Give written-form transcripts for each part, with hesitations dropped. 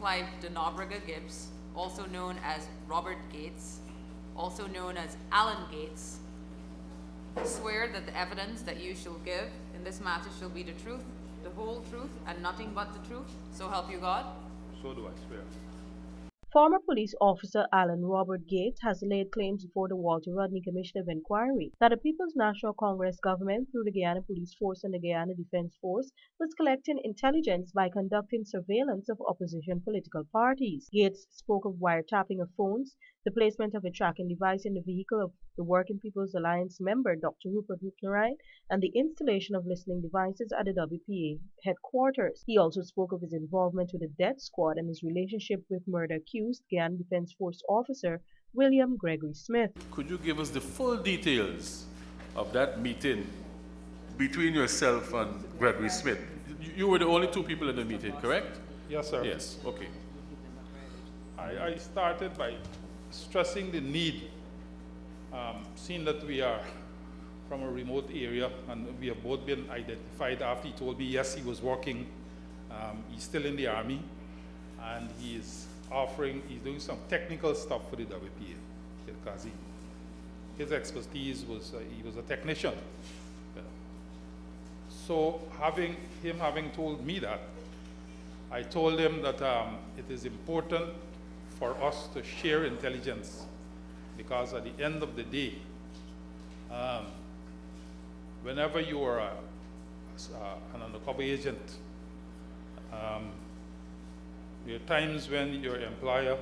Clive Denobrega Gibbs, also known as Robert Gates, also known as Alan Gates, swear that the evidence that you shall give in this matter shall be the truth, the whole truth, and nothing but the truth, so help you God? So do I swear. Former police officer Alan Robert Gates has laid claims before the Walter Rodney Commission of Inquiry that the People's National Congress government, through the Guyana Police Force and the Guyana Defense Force, was collecting intelligence by conducting surveillance of opposition political parties. Gates spoke of wiretapping of phones, the placement of a tracking device in the vehicle of the Working People's Alliance member Dr. Rupert Rupnarine, and the installation of listening devices at the WPA headquarters. He also spoke of his involvement with the death squad and his relationship with murder-accused Guyana Defense Force officer William Gregory Smith. Could you give us the full details of that meeting between yourself and Gregory Smith? You were the only two people in the meeting, correct? Yes, sir. Yes, okay. I started by stressing the need, seeing that we are from a remote area and we have both been identified after he told me, yes, he was working, he's still in the Army, and he's doing some technical stuff for the WPA, because his expertise was, he was a technician. So having told me that, I told him that it is important for us to share intelligence, because at the end of the day, whenever you are an undercover agent, there are times when your employer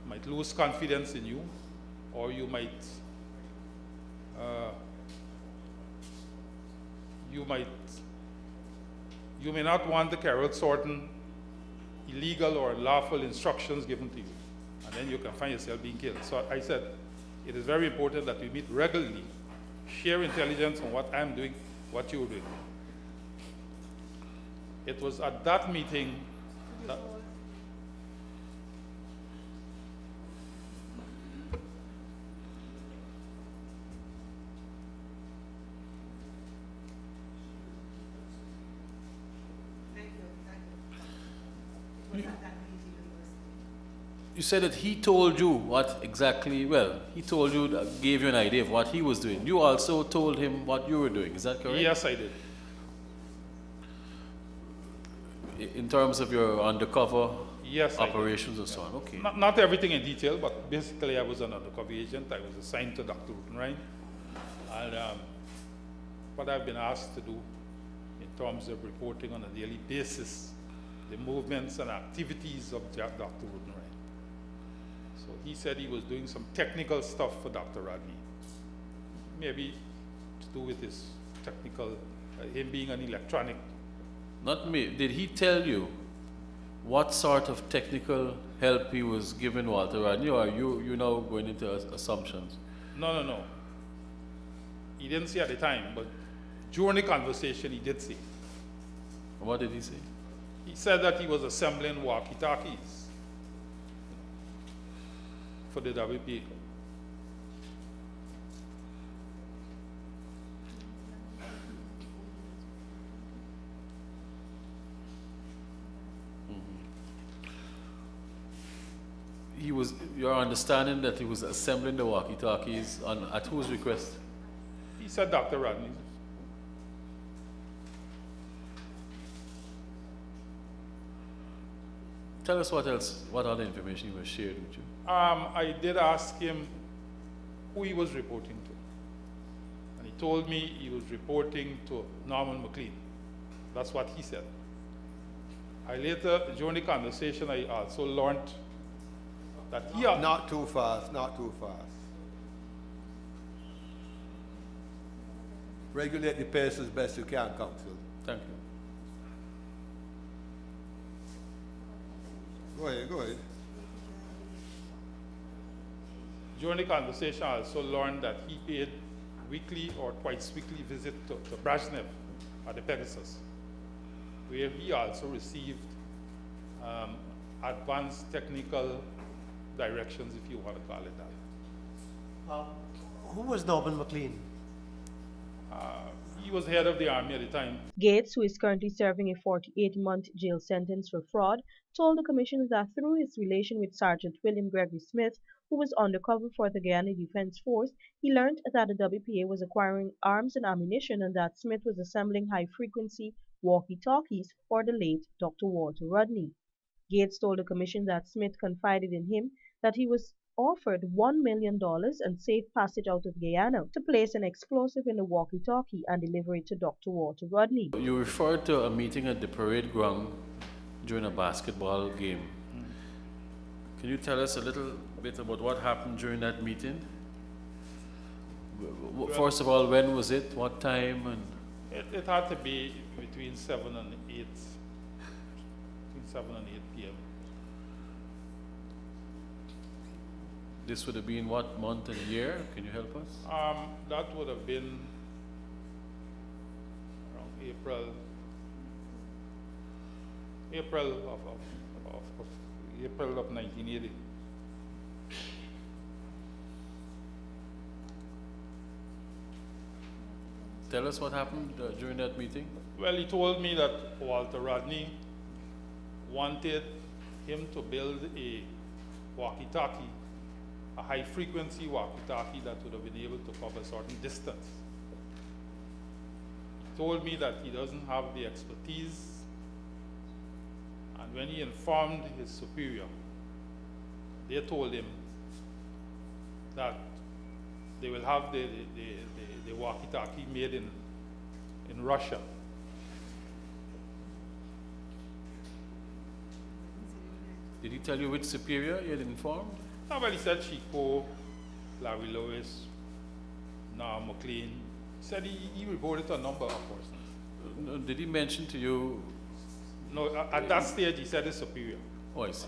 might lose confidence in you, or you may not want to carry out certain illegal or unlawful instructions given to you, and then you can find yourself being killed. So I said, it is very important that we meet regularly, share intelligence on what I'm doing, what you're doing. It was at that meeting that You said that he told you what exactly, well, he told you, gave you an idea of what he was doing. You also told him what you were doing, is that correct? Yes, I did. In terms of your undercover Yes, operations and so on, okay. Not everything in detail, but basically I was an undercover agent. I was assigned to Dr. Rupnarine. And what I've been asked to do in terms of reporting on a daily basis, the movements and activities of Dr. Rupnarine. So he said he was doing some technical stuff for Dr. Rodney. Maybe to do with his technical, him being an electronic. Not me. Did he tell you what sort of technical help he was giving Walter Rodney, or are you now going into assumptions? No. He didn't say at the time, but during the conversation he did say. What did he say? He said that he was assembling walkie-talkies for the WPA. He was, your understanding that he was assembling the walkie-talkies at whose request? He said Dr. Rodney. Tell us what else, what other information he was shared with you. I did ask him who he was reporting to. And he told me he was reporting to Norman McLean. That's what he said. I later, during the conversation, I also learned that he... Not too fast, not too fast. Regulate the pace as best you can, Counsel. Thank you. Go ahead. During the conversation, I also learned that he paid weekly or twice weekly visit to Brezhnev at the Pegasus, where he also received advanced technical directions, if you want to call it that. Who was Norman McLean? He He was head of the army at the time. Gates, who is currently serving a 48-month jail sentence for fraud, told the commission that through his relation with Sergeant William Gregory Smith, who was undercover for the Guyana Defense Force, he learned that the WPA was acquiring arms and ammunition and that Smith was assembling high-frequency walkie-talkies for the late Dr. Walter Rodney. Gates told the commission that Smith confided in him that he was offered $1 million and safe passage out of Guyana to place an explosive in the walkie-talkie and deliver it to Dr. Walter Rodney. You referred to a meeting at the parade ground during a basketball game. Can you tell us a little bit about what happened during that meeting? First of all, when was it? What time? And It had to be between 7 and 8, between 7 and 8 p.m. this would have been what month and year? Can you help us? That would have been around April of 1980. Tell us what happened during that meeting. Well, he told me that Walter Rodney wanted him to build a walkie-talkie, a high-frequency walkie-talkie that would have been able to cover a certain distance. He told me that he doesn't have the expertise, and when he informed his superior, they told him that they will have the walkie-talkie made in Russia. Did he tell you which superior you had informed? No, well, he said Chico, Larry Lewis, Noah McLean. He said he reported to a number of persons. Did he mention to you? No, at that stage, he said his superior. Oh, I see.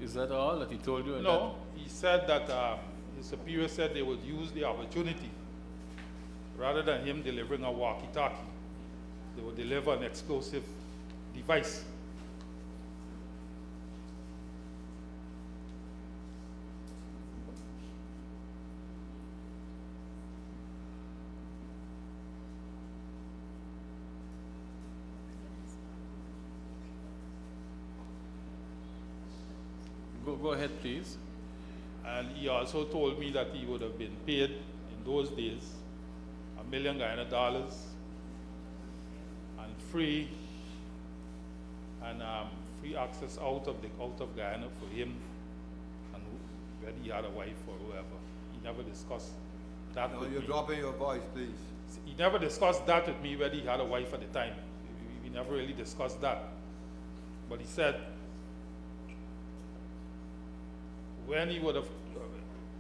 Is that all that he told you? No, he said that his superior said they would use the opportunity. Rather than him delivering a walkie-talkie, they would deliver an explosive device. Go ahead, please. And he also told me that he would have been paid in those days $1 million Guyana and free access out of Guyana for him and whether he had a wife or whoever. He never discussed that No, with you're me. dropping your voice, please. He never discussed that with me, whether he had a wife at the time. We never really discussed that. But he said when he would have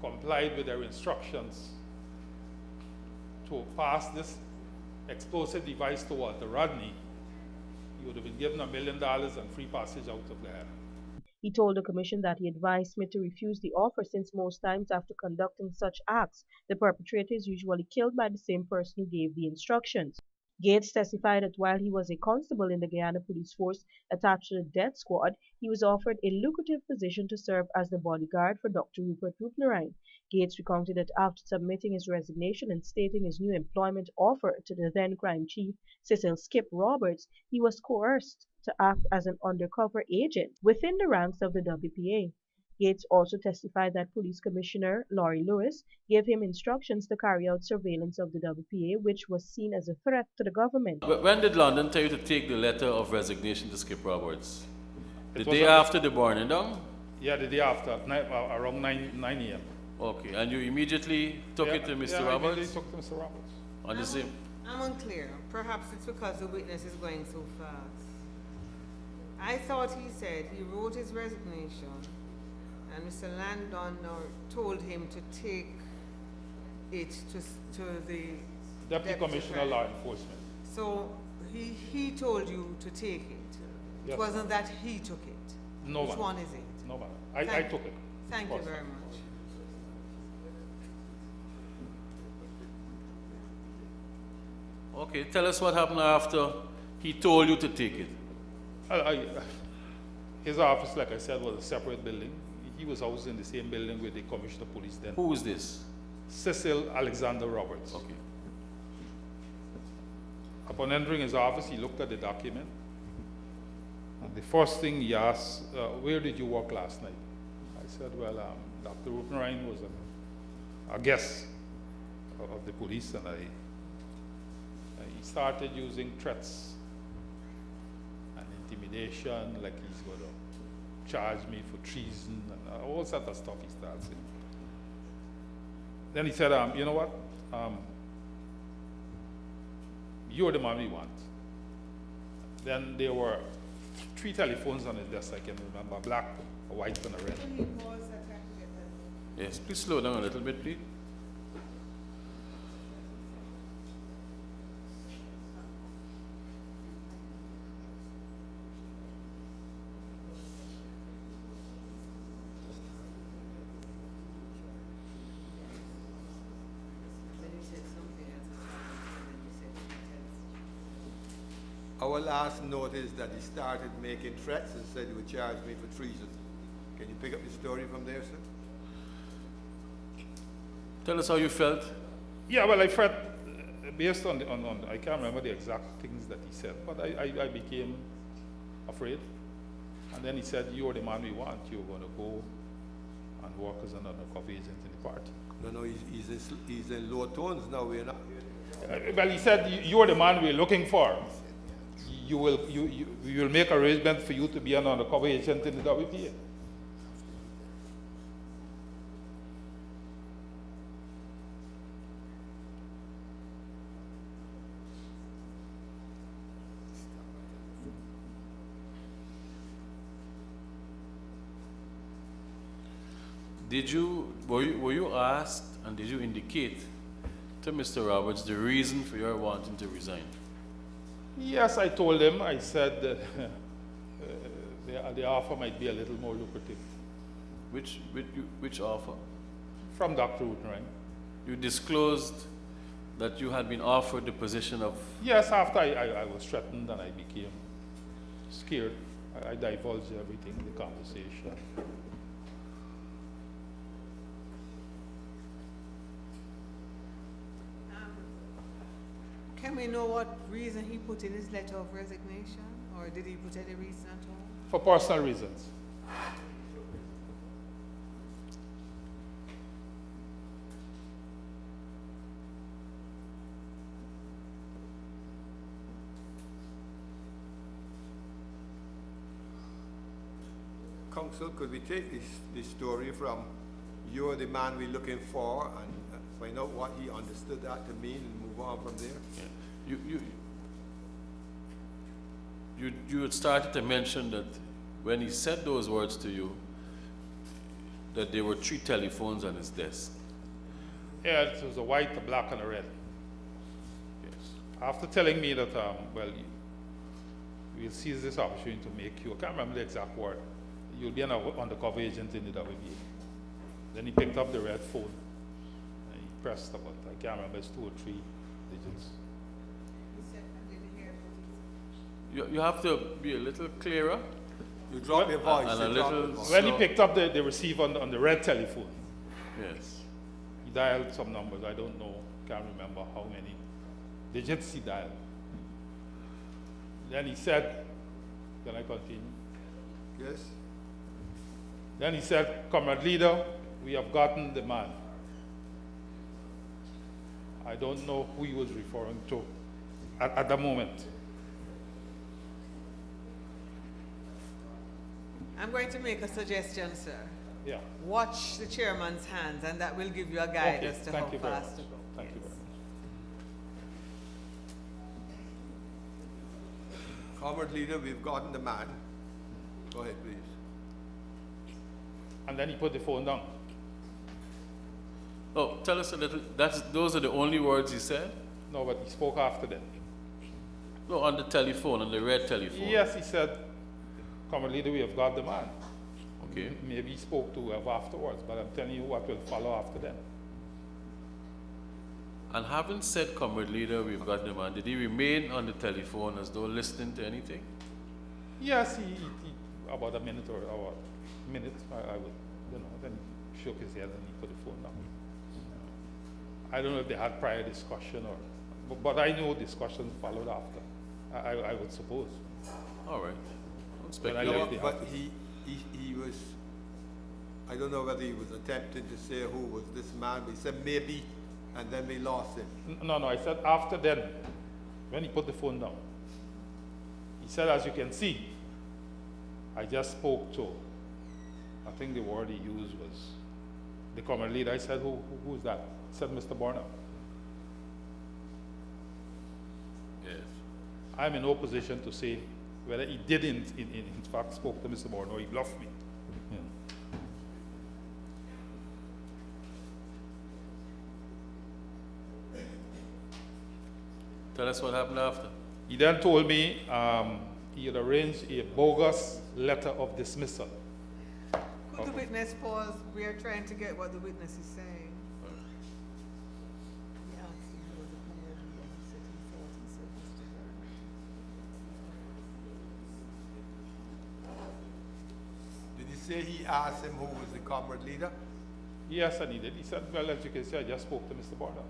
complied with their instructions to pass this explosive device to Walter Rodney, he would have been given $1 million and free passage out of Guyana. He told the commission that he advised Smith to refuse the offer since most times after conducting such acts, the perpetrator is usually killed by the same person who gave the instructions. Gates testified that while he was a constable in the Guyana Police Force attached to the death squad, he was offered a lucrative position to serve as the bodyguard for Dr. Rupert Rupnerine. Gates recounted that after submitting his resignation and stating his new employment offer to the then crime chief, Cecil Skip Roberts, he was coerced to act as an undercover agent within the ranks of the WPA. Gates also testified that Police Commissioner Laurie Lewis gave him instructions to carry out surveillance of the WPA, which was seen as a threat to the government. But when did London tell you to take the letter of resignation to Skip Roberts? The It was day on- after the burning down? Yeah, the day after, around 9 a.m. Okay, and you immediately took it to Mr. Yeah, I Roberts? immediately took to Mr. Roberts. On the same? I'm unclear. Perhaps it's because the witness is going so fast. I thought he said he wrote his resignation and Mr. Landon told him to take it to the Deputy Commissioner Prime. Law Enforcement. So he told you to take it. Yes, It wasn't that he took it. No, Which ma'am. one is it? No, ma'am. I Thank- took it. Thank you Of course. very much. Okay, tell us what happened after he told you to take it. His office, like I said, was a separate building. He was housed in the same building with the Commissioner of Police then. Who is this? Cecil Alexander Roberts. Okay. Upon entering his office, he looked at the document. And the first thing he asked, where did you work last night? I said, well, Dr. Ryan was a guest of the police, and he started using threats and intimidation, like he's going to charge me for treason and all sort of stuff he started saying. Then he said, you know what? You're the man we want. Then there were 3 telephones on his desk, I can remember, a black, a white, and a red. Yes, please slow down a little bit, please. Our last note is that he started making threats and said he would charge me for treason. Can you pick up the story from there, sir? Tell us how you felt. Yeah, well, I felt, based on I can't remember the exact things that he said, but I became afraid. And then he said, you're the man we want. You're going to go and work as an undercover agent in the party. No, he's in low tones now. We're not. Well, he said, you're the man we're looking for. You will make arrangements for you to be an undercover agent in the WPA. Were you asked and did you indicate to Mr. Roberts the reason for your wanting to resign? Yes, I told him. I said that the offer might be a little more lucrative. Which offer? From Dr. Ryan. You disclosed that you had been offered the position of... Yes, after I was threatened and I became scared, I divulged everything in the conversation. Can we know what reason he put in his letter of resignation? Or did he put any reason at all? For personal reasons. Counsel, could we take this story from you're the man we're looking for and find out what he understood that to mean and move on from there? Yeah. You had started to mention that when he said those words to you, that there were 3 telephones on his desk. Yeah, it was a white, a black, and a red. Yes. After telling me that, well, we'll seize this opportunity to make you, I can't remember the exact word, you'll be an undercover agent in the WBA. Then he picked up the red phone and he pressed about, I can't remember, it's 2 or 3 digits. You have to be a little clearer. You drop your voice. And a you drop little your voice. When he So- picked up the receiver on the red telephone, Yes. he dialed some numbers, I don't know, can't remember how many digits he dialed. Then he said, can I continue? Yes? Then he said, Comrade Leader, we have gotten the man. I don't know who he was referring to at the moment. I'm going to make a suggestion, sir. Yeah. Watch the chairman's hands, and that will give you a guide Okay, as to thank how you very fast much. to go. Thank you very much. Comrade Leader, we've gotten the man. Go ahead, please. And then he put the phone down. Oh, tell us a little. Those are the only words he said? No, but he spoke after that. No, on the telephone, on the red telephone. Yes, he said, Comrade Leader, we have got the man. Okay. Maybe he spoke to whoever afterwards, but I'm telling you what will follow after that. And having said, Comrade Leader, we've got the man, did he remain on the telephone as though listening to anything? Yes, he about a minute or a minute, I would, then he shook his head and he put the phone down. I don't know if they had prior discussion but I know discussion followed after, I would suppose. All right. When I No, left the but office. he was, I don't know whether he was attempting to say who was this man, but he said maybe, and then we lost him. No, I said after then, when he put the phone down. He said, as you can see, I just spoke to, I think the word he used was, the Comrade Leader. I said, who's that? He said, Mr. Barnum. Yes. I'm in no position to say whether he didn't, in fact, spoke to Mr. Barnum or he bluffed me. Yeah. Tell us what happened after. He then told me he had arranged a bogus letter of dismissal. Could the witness pause? We are trying to get what the witness is saying. He asked him who was the Comrade Leader. He said he thought he said Mr. Barnett. Did he say he asked him who was the Comrade Leader? Yes, and he did. He said, well, as you can see, I just spoke to Mr. Barnum.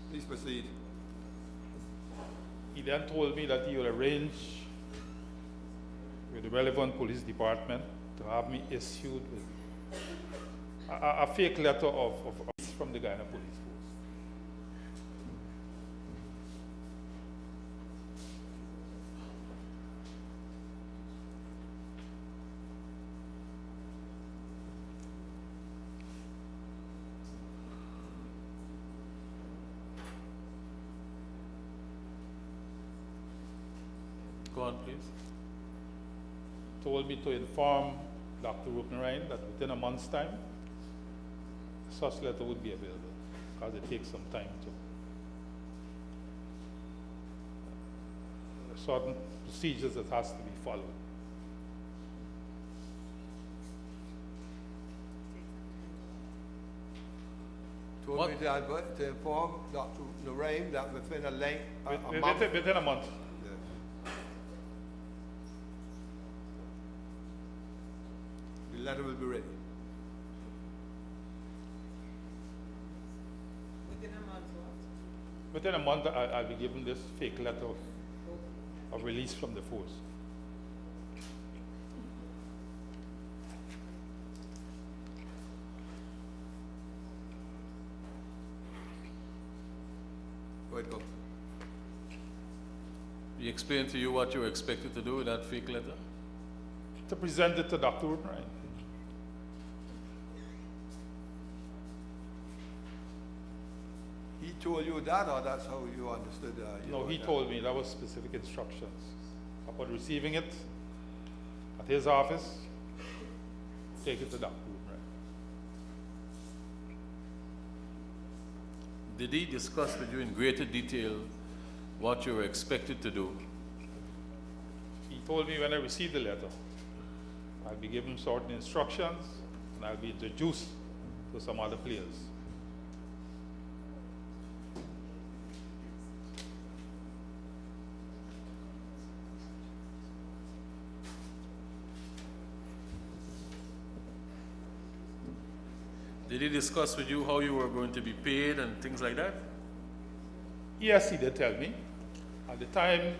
Please proceed. He then told me that he would arrange with the relevant police department to have me issued with a fake letter from the Guyana Police Force. Go on, please. Told me to inform Dr. Rodney that within a month's time, such letter would be available, because it takes some time to. Certain procedures that has to be followed. Told What? me to inform Dr. Naraim that within a length, a month. Within a month. Yeah. The letter will be ready. Within a month, what? Within a month, I'll be given this fake letter of release from the force. Go ahead, go. He explained to you what you were expected to do with that fake letter? To present it to Dr. Rodney. He told you that, or that's how you understood? No, he told me that was specific instructions. Upon receiving it at his office, take it to Dr. Rodney. Did he discuss with you in greater detail what you were expected to do? He told me when I received the letter, I'll be given certain instructions and I'll be introduced to some other players. Did he discuss with you how you were going to be paid and things like that? Yes, he did tell me. At the time,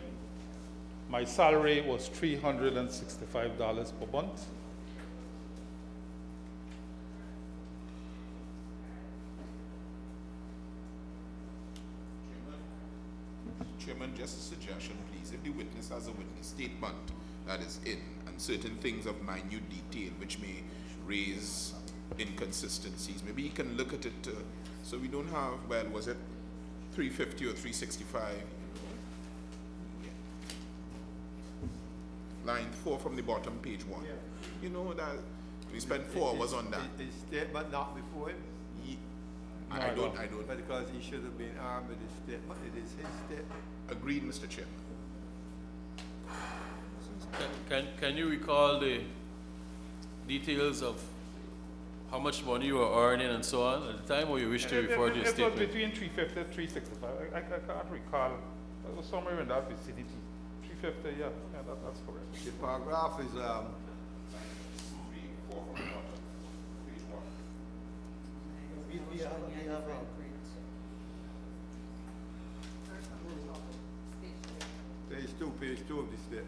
my salary was $365 per month. Chairman, just a suggestion, please. If the witness has a witness statement that is in, and certain things of minute detail which may raise inconsistencies, maybe he can look at it so we don't have, well, was it 350 or 365? Yeah. Line 4 from the bottom, page 1. You know, that We spent 4 hours on that. His statement not before him, I don't. because he should have been armed with his statement. It is his statement. Agreed, Mr. Chairman. Can you recall the details of how much money you were earning and so on at the time, or you wish to refer to your It was statement? between 350 and 365. I can't recall. It was somewhere in that vicinity. 350, yeah, that's correct. The paragraph is, page two of the statement.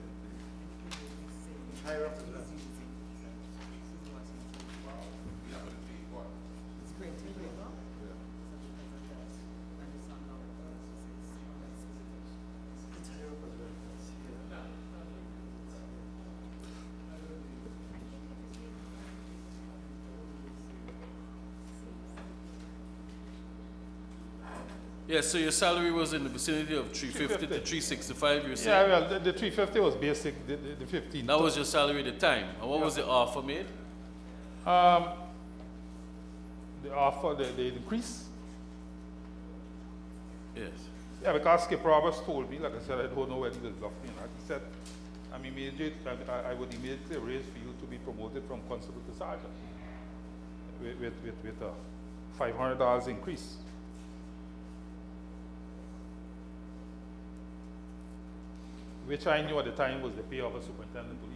Yeah, so your salary was in the vicinity of 350 to 365, you Yeah, said? well, the 350 was basic, the 15. That was your salary at the time. And what was the offer made? The offer, the increase? Yes. Yeah, because Skip Roberts told me, like I said, I don't know whether he was bluffing or not. He said, I would immediately raise for you to be promoted from constable to sergeant with a $500 increase. Which I knew at the time was the pay of a superintendent of police.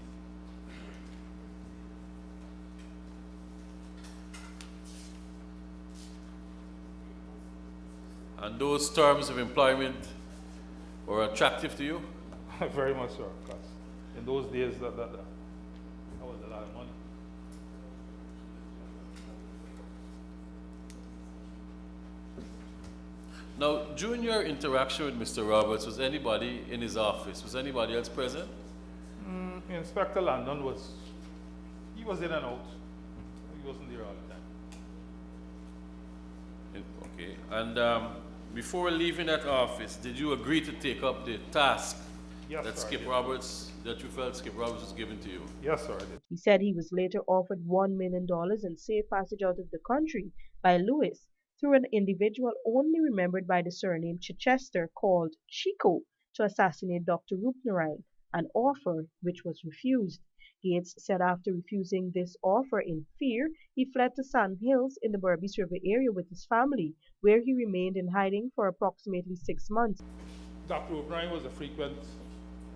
And those terms of employment were attractive to you? Very much so, because in those days, that was a lot of money. Now, during your interaction with Mr. Roberts, was anybody in his office? Was anybody else present? Inspector Landon he was in and out. He wasn't there all the time. Okay. And before leaving that office, did you agree to take up the task Yes, that sir, I Skip did. Roberts, that you felt Skip Roberts was given to you? Yes, sir, I did. He said he was later offered $1 million in safe passage out of the country by Lewis through an individual only remembered by the surname Chichester called Chico to assassinate Dr. Rupnarine, an offer which was refused. Gates said after refusing this offer in fear, he fled to Sand Hills in the Berbice River area with his family, where he remained in hiding for approximately 6 months. Dr. O'Brien was a frequent,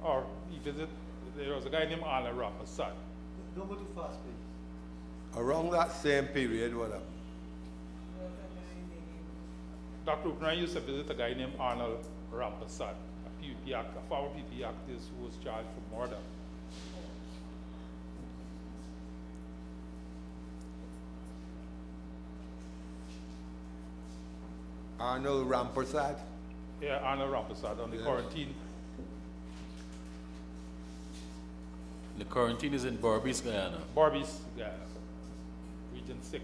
or he visited, there was a guy named Arnold Rampasad. Don't go too fast, please. Around that same period, what happened? Dr. O'Brien used to visit a guy named Arnold Rampasad, a former PPP activist who was charged for murder. Arnold Rampersad. Yeah, Arnold Rampasad on the Yes. quarantine. The quarantine is in Berbice, Guyana. Barbies, yeah, Region 6.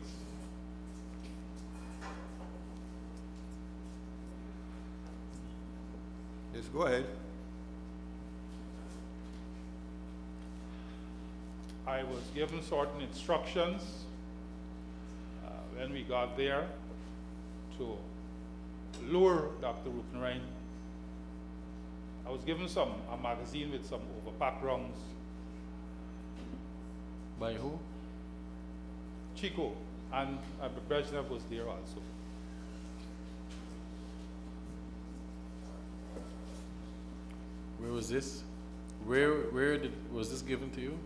Yes, go ahead. I was given certain instructions when we got there to lure Dr. Rupnarine. I was given a magazine with some overpack rounds. By who? Chico and Brezhnev was there also. Where was this? Was this given to you?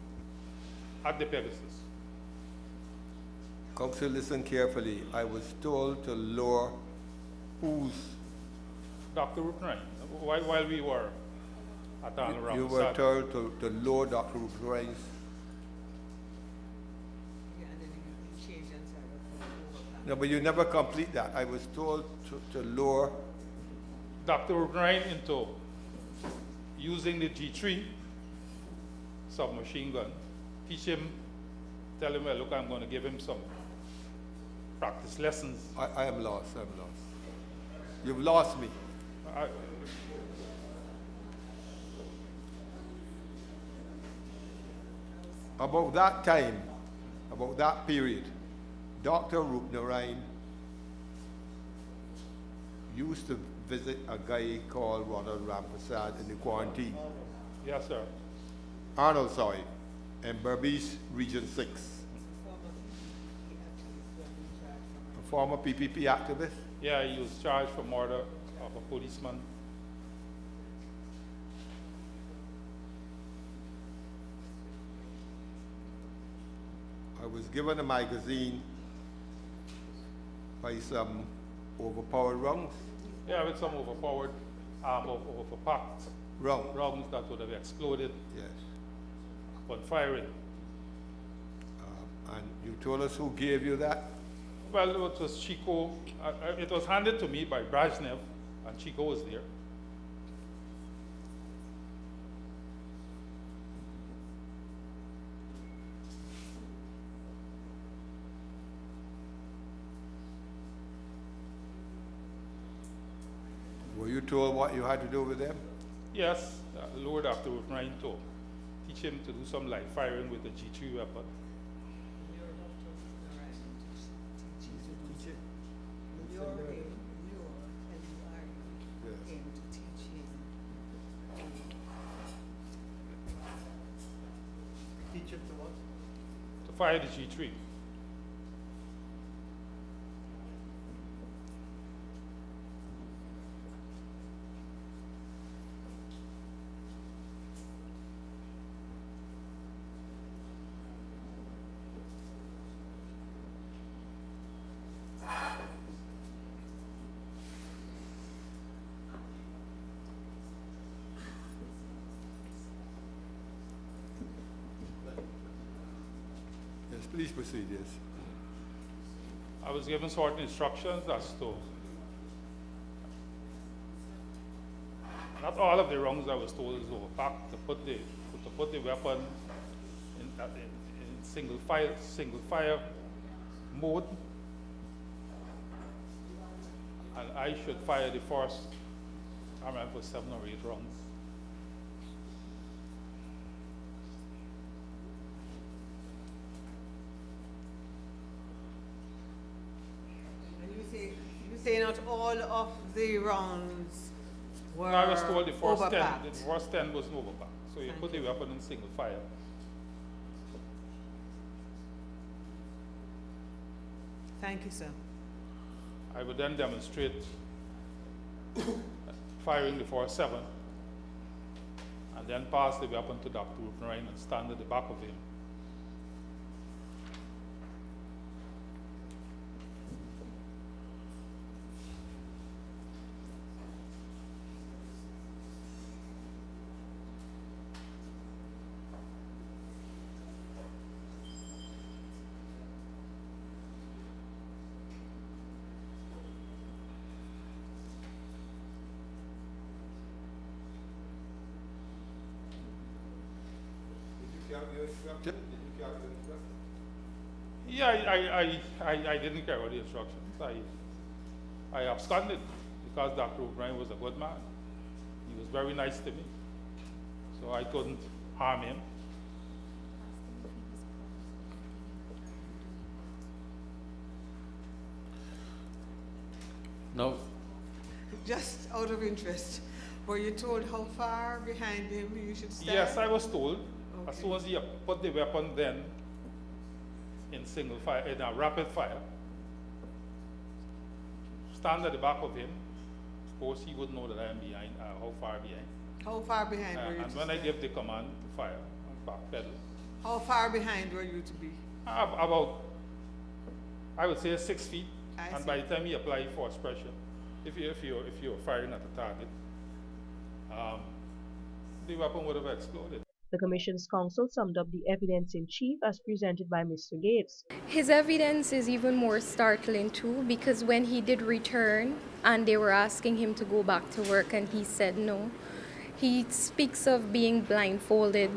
At the Pegasus. Counsel, listen carefully. I was told to lure whose? Dr. Rupnarine, while we were at Arnold You were Ramsad. told to lure Dr. Rupnarine's. Yeah, and then you change and say, No, but you never complete that. I was told to lure. Dr. Rupnarine into using the G3 submachine gun. Teach him, tell him, well, look, I'm going to give him some practice lessons. I am lost. I'm lost. You've lost me. I- About that time, about that period, Dr. Rupnarayan used to visit a guy called Ronald Rampersad in the quarantine. Yes, sir. Arnold, sorry, in Berbice, Region 6. A former PPP activist. Yeah, he was charged for murder of a policeman. I was given a magazine by some overpowered rungs. Yeah, with some overpowered, overpacked rounds that would have exploded Yes. upon firing. And you told us who gave you that? Well, it was Chico. It was handed to me by Brezhnev, and Chico was there. Were you told what you had to do with them? Yes, Lord after Rodney to teach him to do some live firing with a G3 weapon. Teach him to what? To fire the G3. Yes, please proceed, yes. I was given certain instructions as to not all of the rounds I was told is overpacked, to put the weapon in single fire mode, and I should fire the first, I remember 7 or 8 rounds. You say not all of the rounds were I was told the first overpacked. 10, the first 10 wasn't overpacked, so you put the weapon in single fire. Thank you, sir. I would then demonstrate firing the first 7, and then pass the weapon to Dr. Rupnarayan and stand at the back of him. Did you carry your instructions? Did you carry your instructions? Yeah, I didn't carry out the instructions. I absconded because Dr. O'Brien was a good man. He was very nice to me, so I couldn't harm him. Now, Just out of interest, were you told how far behind him you should stand? Yes, I was told. As Okay. soon as he put the weapon then in single fire, in a rapid fire, stand at the back of him. Of course, he would know that I am behind, how far behind. How far behind were you And to when I stand? give the command to fire, I backpedal. How far behind were you to be? About, I would say 6 feet. I And see. by the time you apply force pressure, if you're firing at a target, the weapon would have exploded. The Commission's counsel summed up the evidence in chief as presented by Mr. Gates. His evidence is even more startling too, because when he did return and they were asking him to go back to work and he said no, he speaks of being blindfolded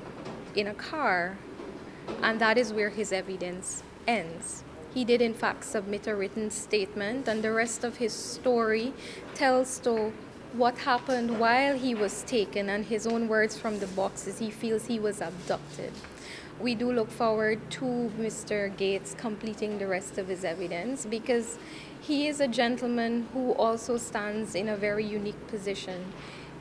in a car, and that is where his evidence ends. He did in fact submit a written statement, and the rest of his story tells to what happened while he was taken, and his own words from the boxes, he feels he was abducted. we do look forward to Mr. Gates completing the rest of his evidence, because he is a gentleman who also stands in a very unique position.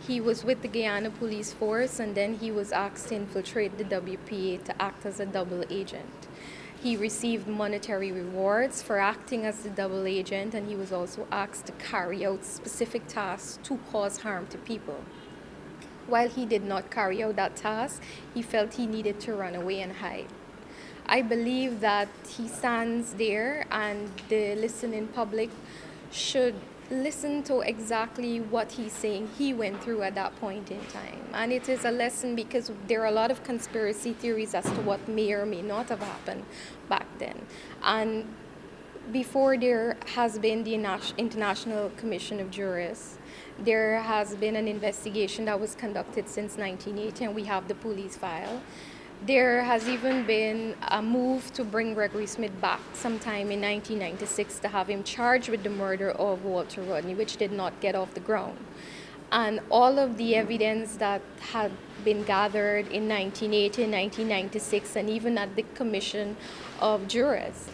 He was with the Guyana Police Force, and then he was asked to infiltrate the WPA to act as a double agent. He received monetary rewards for acting as the double agent, and he was also asked to carry out specific tasks to cause harm to people. While he did not carry out that task, he felt he needed to run away and hide. I believe that he stands there, and the listening public should listen to exactly what he's saying he went through at that point in time. And it is a lesson, because there are a lot of conspiracy theories as to what may or may not have happened back then. And before there has been the International Commission of Jurists, there has been an investigation that was conducted since 1980, and we have the police file. There has even been a move to bring Gregory Smith back sometime in 1996 to have him charged with the murder of Walter Rodney, which did not get off the ground. And all of the evidence that had been gathered in 1980, 1996, and even at the Commission of Jurists,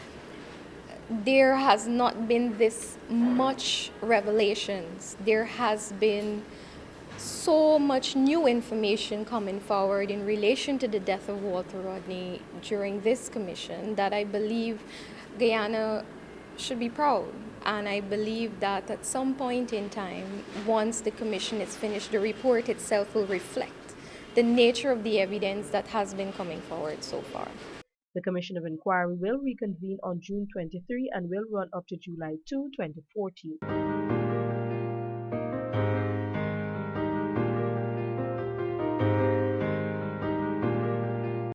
there has not been this much revelations. There has been so much new information coming forward in relation to the death of Walter Rodney during this commission that I believe Guyana should be proud. And I believe that at some point in time, once the commission is finished, the report itself will reflect the nature of the evidence that has been coming forward so far. The Commission of Inquiry will reconvene on June 23 and will run up to July 2, 2014.